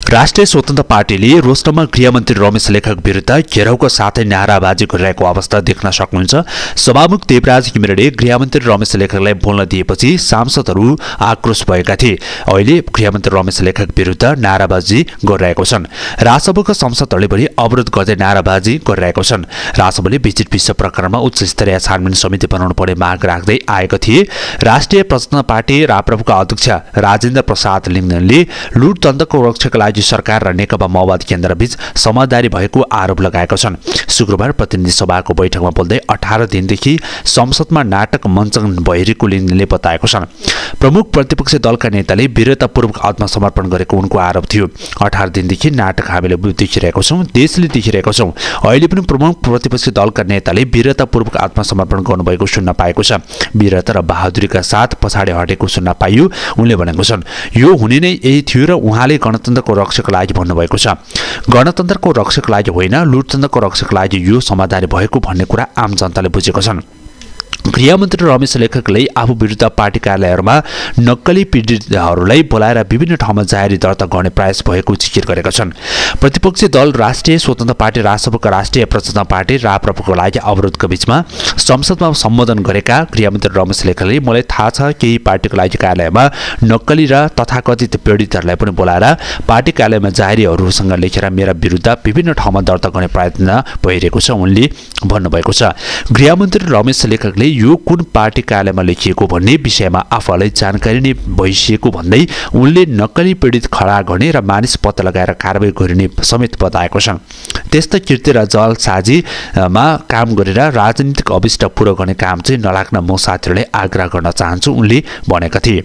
राष्ट्रिय स्वतन्त्र पार्टीले रोस्टरमा गृहमन्त्री रमेश लेखक विरुद्ध घेराउको साथै नाराबाजी गरिरहेको अवस्था देख्न सक्नुहुन्छ। सभामुख देवराज घिमिरेले गृहमन्त्री रमेश लेखकलाई बोल्न दिएपछि सांसदहरू आक्रोश भएका थिए। अहिले गृहमन्त्री रमेश लेखक विरुद्ध नाराबाजी गरिरहेको छन्। राजसभाको संसदहरूले पनि अवरोध गर्दै नाराबाजी गरिरहेको छन्। राजसभाले विजिट विश्व प्रकरणमा उच्च स्तरीय छानबिन समिति बनाउनु पर्ने माग राख्दै आएको थिए। राष्ट्रिय प्रजातन्त्र पार्टी राप्रपाका अध्यक्ष राजेन्द्र प्रसाद लिङ्गदेनले लुटतन्त्रको रक्षाका लागि सरकार र नेकपा माओवादी केन्द्रबीच समझदारी भएको आरोप लगाएका छन्। शुक्रबार प्रतिनिधि सभाको बैठकमा बोल्दै 18 दिनदेखि संसदमा नाटक मञ्चन भइरहेको लिङ्गदेनले बताएको छन्। प्रमुख प्रतिपक्षी दलका नेताले वीरतापूर्वक आत्मसमर्पण गरेको उनको आरोप थियो। 18 दिनदेखि नाटक हामीले देखिरहेका छौँ, देशले देखिरहेका छौँ। अहिले पनि प्रमुख प्रतिपक्षी दलका नेताले वीरतापूर्वक आत्मसमर्पण गर्नुभएको सुन्न पाएको छ। वीरता र बहादुरीका साथ पछाडि हटेको सुन्न पाइयो। उनले भनेको छन्, यो हुने नै यही थियो र उहाँले गणतन्त्रको रक्षाको लागि भन्नुभएको छ। गणतन्त्रको रक्षाको लागि होइन, लुटतन्त्रको रक्षाको लागि यो समझदारी भएको भन्ने कुरा आम जनताले बुझेको छन्। गृहमन्त्री रमेश लेखकले आफू विरुद्ध पार्टी कार्यालयहरूमा नक्कली पीडितहरूलाई बोलाएर विभिन्न ठाउँमा जाहेरी दर्ता गर्ने प्रयास भएको जिकिर गरेका छन्। प्रतिपक्षी दल राष्ट्रिय स्वतन्त्र पार्टी राजसभाका राष्ट्रिय प्रजातन्त्र पार्टी राप्रपाको लागि अवरोधको बीचमा संसदमा सम्बोधन गरेका गृहमन्त्री रमेश लेखकले मलाई थाहा छ केही पार्टीको लागि कार्यालयमा नक्कली र तथाकथित पीडितहरूलाई पनि बोलाएर पार्टी कार्यालयमा जाहेरीहरूसँग लेखेर मेरा विरुद्ध विभिन्न ठाउँमा दर्ता गर्ने प्रयत्न भइरहेको छ उनले भन्नुभएको छ। गृहमन्त्री रमेश लेखकले यो कुन पार्टी कार्यालयमा लेखिएको भन्ने विषयमा आफूलाई जानकारी नै भइसकेको भन्दै उनले नक्कली पीडित खडा गर्ने र मानिस पत्ता लगाएर कारबाही गरिने समेत बताएको छ। त्यस्तै कृत्य र जालसाजीमा काम गरेर राजनीतिक अभिष्ट पूरा गर्ने काम चाहिँ नलाग्न म साथीहरूले आग्रह गर्न चाहन्छु उनले भनेका थिए।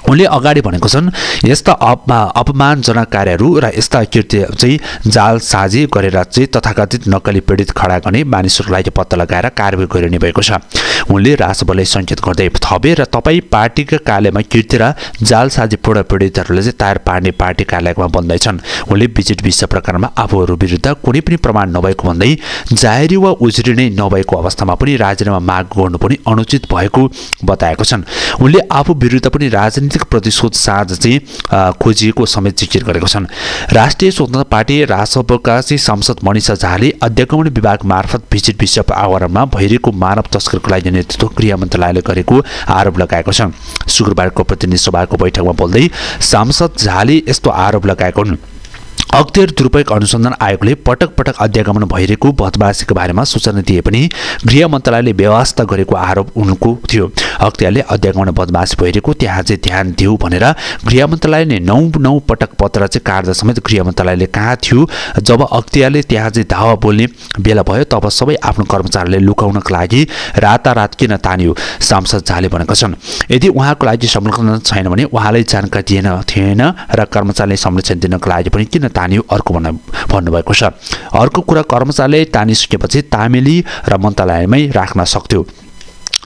उनले अगाडि भनेको छन्, यस्ता अपमानजनक कार्यहरू र यस्ता कृत्य चाहिँ जालसाजी गरेर चाहिँ तथाकथित नक्कली पीडित खडा गर्ने मानिसहरूलाई पत्ता लगाएर कारबाही गरिने भएको छ। उनले राजसभालाई सङ्केत गर्दै थपे र तपाईँ पार्टीका कार्यालयमा कृत्य र जालसाजीपूर्ण पीडितहरूले चाहिँ तार पार्ने पार्टी कार्यालयमा बन्दैछन्। उनले विजिट विश्व प्रकरणमा आफूहरू विरुद्ध कुनै पनि प्रमाण नभएको भन्दै जाहेरी वा उजुरी नै नभएको अवस्थामा पनि राजीनामा माग गर्नु पनि अनुचित भएको बताएको छन्। उनले आफू विरुद्ध पनि राजनीतिक प्रतिशोध साँझ चाहिँ खोजिएको समेत जिकिर गरेको छन्। राष्ट्रिय स्वतन्त्र पार्टी राजसभाका चाहिँ सांसद मनिषा झाले अध्यागमन विभाग मार्फत विजिट विश्व आवरणमा भइरहेको मानव तस्करको लागि नेतृत्व गृह मन्त्रालयले गरेको आरोप लगाएको छ। शुक्रबारको प्रतिनिधि सभाको बैठकमा बोल्दै सांसद झाले यस्तो आरोप लगाएको हुन्। अख्तियार दुरुपयोग अनुसन्धान आयोगले पटक पटक अध्यागमन भइरहेको बदमाशीको बारेमा सूचना दिए पनि गृह मन्त्रालयले व्यवस्था गरेको आरोप उनको थियो। अख्तियारले अध्यागमन बदमाशी भइरहेको त्यहाँ चाहिँ ध्यान दिऊ भनेर गृह मन्त्रालयले 9 पटक पत्र चाहिँ काट्दा समेत गृह मन्त्रालयले कहाँ थियो। जब अख्तियारले त्यहाँ चाहिँ धावा बोल्ने बेला भयो तब सबै आफ्नो कर्मचारीले लुकाउनका लागि रातारात किन तानियो, सांसद झाले भनेका छन्। यदि उहाँको लागि संरक्षण छैन भने उहाँलाई जानकारी दिएन थिएन र कर्मचारीले संरक्षण दिनको लागि पनि किन तानियो अर्को भन्नुभएको छ। अर्को कुरा, कर्मचारीले तानिसकेपछि तामेली र मन्त्रालयमै राख्न सक्थ्यो।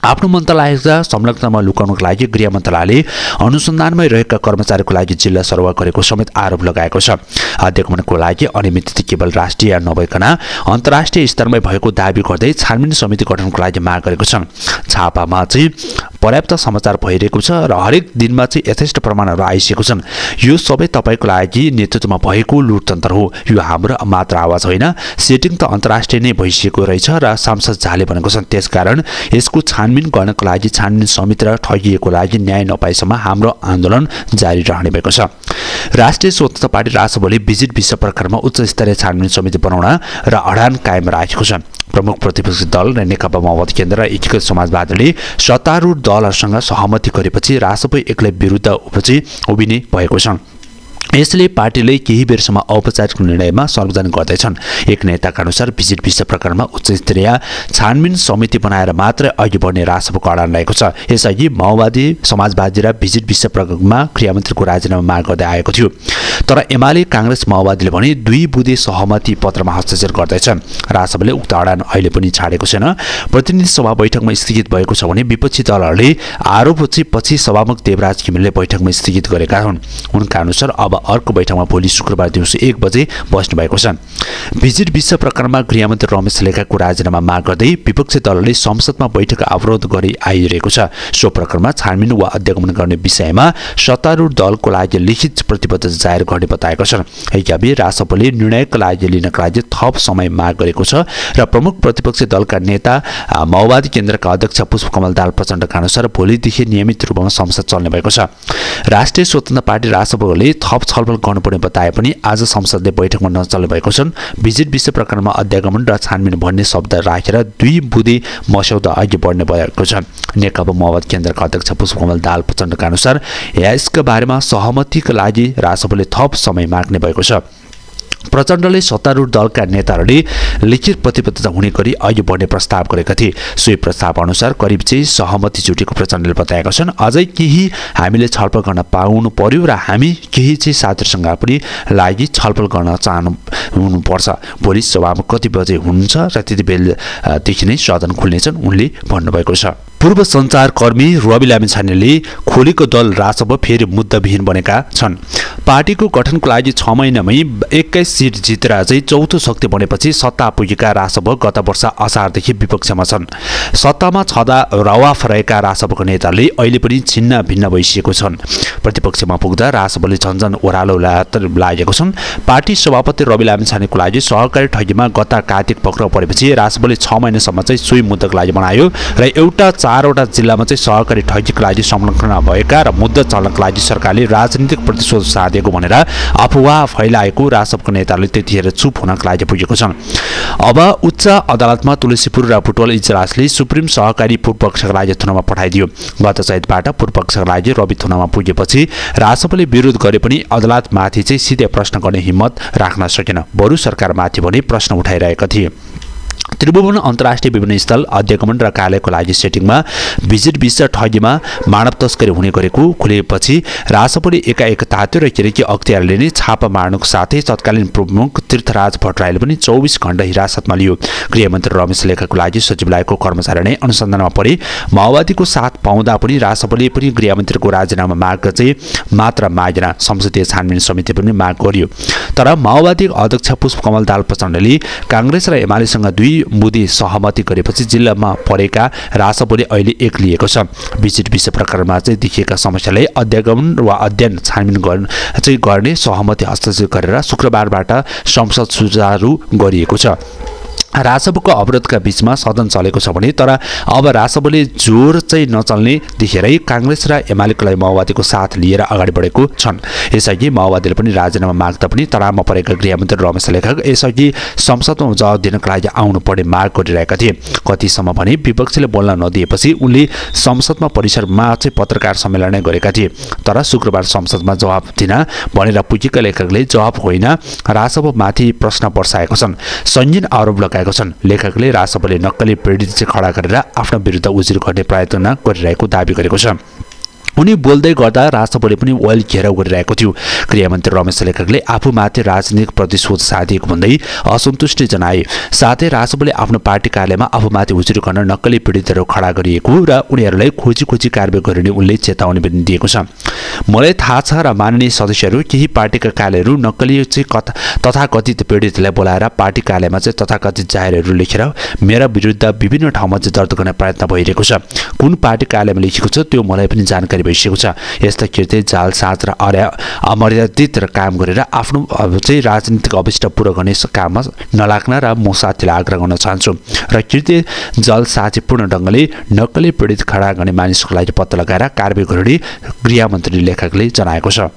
आफ्नो मन्त्रालयका संलग्नमा लुकाउनको लागि गृह मन्त्रालयले अनुसन्धानमै रहेका कर्मचारीको लागि जिल्ला सरुवा गरेको समेत आरोप लगाएको छ। अध्यागमनको लागि अनियमितता केवल राष्ट्रिय नभइकन अन्तर्राष्ट्रिय स्तरमै भएको दाबी गर्दै छानबिन समिति गठनको लागि माग गरेको छ। छापामा चाहिँ पर्याप्त समाचार भइरहेको छ र हरेक दिनमा चाहिँ यथेष्ट प्रमाणहरू आइसकेको छन्। यो सबै तपाईँको लागि नेतृत्वमा भएको लुटतन्त्र हो। यो हाम्रो मात्र आवाज होइन, सेटिङ त अन्तर्राष्ट्रिय नै भइसकेको रहेछ र सांसद झाले भनेको छन्। त्यसकारण यसको छानबिन गर्नको लागि छानबिन समिति र ठगिएको लागि न्याय नपाएसम्म हाम्रो आन्दोलन जारी रहने भएको छ। राष्ट्रिय स्वतन्त्र पार्टी राजसभाले विजिट विश्व प्रकरणमा उच्च स्तरीय छानबिन समिति बनाउन र अडान कायम राखेको छ। प्रमुख प्रतिपक्षी दल र नेकपा माओवादी केन्द्र र एकीकृत समाजवादीले सत्तारूढ दलहरूसँग सहमति गरेपछि राजसभा एक्लै विरुद्ध उभिने भएको छ। यसले पार्टीले केही बेरसम्म औपचारिक निर्णयमा सार्वजनिक गर्दैछन्। एक नेताका अनुसार विजिट विश्व प्रकरणमा उच्च स्तरीय छानबिन समिति बनाएर मात्रै अघि बढ्ने राजसभाको अडान रहेको छ। यसअघि माओवादी समाजवादी र विजिट विश्व प्रकरणमा गृहमन्त्रीको राजीनामा माग गर्दै आएको थियो। तर एमाले काङ्ग्रेस माओवादीले भने 2 बुँदे सहमति पत्रमा हस्ताक्षर गर्दैछ। राजसभाले उक्त अडान अहिले पनि छाडेको छैन। प्रतिनिधि सभा बैठकमा स्थगित भएको छ भने विपक्षी दलहरूले आरोप पछि सभामुख देवराज घिमिरेले बैठकमा स्थगित गरेका हुन्। उनका अनुसार अब अब अर्को बैठकमा भोलि शुक्रबार दिउँसो 1 बजे बस्नु भएको छ। भिजिट विषय प्रकरणमा गृहमन्त्री रमेश लेखकको राजीनामा माग गर्दै विपक्षी दलले संसदमा बैठक अवरोध गरी आइरहेको छ। सो प्रकरणमा छानबिन वा अध्यागमन गर्ने विषयमा सत्तारूढ दलको लागि लिखित प्रतिबद्धता जाहेर गर्ने बताएको छ। यसैबीच रासपले निर्णयका लागि लिनका लागि थप समय माग गरेको छ र प्रमुख प्रतिपक्षी दलका नेता माओवादी केन्द्रका अध्यक्ष पुष्पकमल दाहाल प्रचण्डका अनुसार भोलिदेखि नियमित रूपमा संसद चल्ने भएको छ। राष्ट्रिय स्वतन्त्र पार्टी रासपले थप छलफल गर्नुपर्ने बताए पनि आज संसदले बैठकमा नचल्ने भएको छन्। भिजिट विषय प्रकरणमा अध्यागमन र छानबिन भन्ने शब्द राखेर 2 बुँदे मस्यौदा अघि बढ्ने भएको छ। नेकपा माओवादी केन्द्रका अध्यक्ष पुष्पकमल दाहाल प्रचण्डका अनुसार यसका बारेमा सहमतिका लागि रासपले थप समय माग्ने भएको छ। प्रचण्डले सत्तारूढ दलका नेताहरूले लिखित प्रतिबद्धता हुने गरी अघि बढ्ने प्रस्ताव गरेका थिए। सोही प्रस्ताव अनुसार करिब चाहिँ सहमति जुटेको प्रचण्डले बताएका छन्। अझै केही हामीले छलफल गर्न पाउनु पर्यो र हामी केही चाहिँ साथीहरूसँग पनि लागि छलफल गर्न हुनुपर्छ। भोलि सभामा कति बजे हुन्छ र त्यति बेलादेखि नै सदन खुल्नेछन् उनले भन्नुभएको छ। पूर्व सञ्चारकर्मी रवि लामिछानेले खोलेको दल रासप फेरि मुद्दाविहीन बनेका छन्। पार्टीको गठनको लागि 6 महिनामै 21 सिट जितेर चाहिँ चौथो शक्ति बनेपछि सत्ता पुगेका रासप गत वर्ष असारदेखि विपक्षमा छन्। सत्तामा छँदा रवाफ रहेका रासपको नेताले अहिले पनि छिन्न भिन्न भइसकेको छन्। प्रतिपक्षमा पुग्दा रासपले झन्झन ओह्रालो लागेको छन्। पार्टी सभापति रवि लामिछानेको लागि सहकारी ठगीमा गत कार्तिक पक्राउ परेपछि रासपले 6 महिनासम्म चाहिँ सोही मुद्दाको लागि बनायो र एउटा 4वटा जिल्लामा चाहिँ सहकारी ठगीको लागि संलग्न भएका र मुद्दा चल्नका लागि सरकारले राजनीतिक प्रतिशोध साधेको भनेर अफवाह फैलाएको रासपको नेताले त्यतिखेर चुप हुनका लागि पुगेको छन्। अब उच्च अदालतमा तुलसीपुर र बुटवल इजलासले सुप्रिम सहकारी पूर्वपक्षका लागि थुनामा पठाइदियो। गत चैतबाट पूर्वपक्षका लागि रवि थुनामा पुगेपछि रासपले विरोध गरे पनि अदालतमाथि चाहिँ सिधै प्रश्न गर्ने हिम्मत राख्न सकेन। बरु सरकारमाथि भने प्रश्न उठाइरहेका थिए। त्रिभुवन अन्तर्राष्ट्रिय विमानस्थल अध्यागमन र कार्यालयको लागि सेटिङमा भिजिट विषय ठगीमा मानव तस्करी हुने गरेको खुलेपछि रासपले एकाएक तात्यो र केरेकी अख्तियारले नै छापा मार्नुको साथै तत्कालीन प्रमुख तीर्थराज भट्टराईले पनि 24 घण्टा हिरासतमा लियो। गृहमन्त्री रमेश लेखकको लागि सचिवालयको कर्मचारी नै अनुसन्धानमा परे। माओवादीको साथ पाउँदा पनि रासपले पनि गृहमन्त्रीको राजीनामा माग चाहिँ मात्र मागेन, संसदीय छानबिन समिति पनि माग गर्यो। तर माओवादी अध्यक्ष पुष्पकमल दाहाल प्रचण्डले काङ्ग्रेस र एमालेसँग 2 बुँदे सहमति गरेपछि जिल्लामा परेका रासपले अहिले एक्लिएको छ। भिजिट विषय प्रकरणमा चाहिँ देखिएका समस्यालाई अध्यागमन वा अध्ययन छानबिन गर्ने सहमति हस्ताक्षर गरेर शुक्रबारबाट संसद सुचारू गरिएको छ। रासपको अवरोधका बीचमा सदन चलेको छ भने तर अब रासपले जोर चाहिँ नचल्ने देखेरै काङ्ग्रेस र एमालेको लागि माओवादीको साथ लिएर अगाडि बढेको छन्। यसअघि माओवादीले पनि राजीनामा माग्दा पनि तनावमा परेका गृहमन्त्री रमेश लेखक यसअघि संसदमा जवाब दिनका लागि आउनुपर्ने माग गरिरहेका थिए। कतिसम्म भने विपक्षीले बोल्न नदिएपछि उनले संसदमा परिसरमा चाहिँ पत्रकार सम्मेलन गरेका थिए। तर शुक्रबार संसदमा जवाब दिन भनेर पुगेका लेखकले जवाब होइन रासपमाथि प्रश्न वर्षाएका छन्। संगीन आरोप लगाए लेखकले रासपले नक्कली पीडित चाहिँ खडा गरेर आफ्नो विरुद्ध उजुर गर्ने प्रयत्न गरिरहेको दाबी गरेको छ। उनी बोल्दै गर्दा रासपले पनि ओइल घेराउ गरिरहेको थियो। गृहमन्त्री रमेश लेखकले आफूमाथि राजनीतिक प्रतिशोध साधिएको भन्दै असन्तुष्टि जनाए। साथै रासपले आफ्नो पार्टी कार्यालयमा आफूमाथि हुजुर गर्न नक्कली पीडितहरू खडा गरिएको र उनीहरूलाई खोजी कारबाही गरिने उनले चेतावनी पनि दिएको छ। मलाई थाहा छ र माननीय सदस्यहरू केही पार्टीका कार्यालयहरू नक्कली चाहिँ तथाकथित पीडितलाई बोलाएर पार्टी कार्यालयमा चाहिँ तथाकथित जाहेरहरू लेखेर मेरा विरुद्ध विभिन्न ठाउँमा चाहिँ दर्ता गर्ने प्रयत्न भइरहेको छ। कुन पार्टी कार्यालयमा लेखेको छ त्यो मलाई पनि जानकारी भइसकेको छ। यस्ता कृत्य जालसाज र अमर्यादित काम गरेर आफ्नो चाहिँ राजनीतिक अभिष्ट पूरा गर्ने काममा नलाग्न र म साथीलाई आग्रह गर्न चाहन्छु र कृत्य जालसाजीपूर्ण ढङ्गले नक्कली पीडित खडा गर्ने मानिसको लागि पत्ता लगाएर कारबाही गर्ने गृहमन्त्री लेखकले जनाएको छ।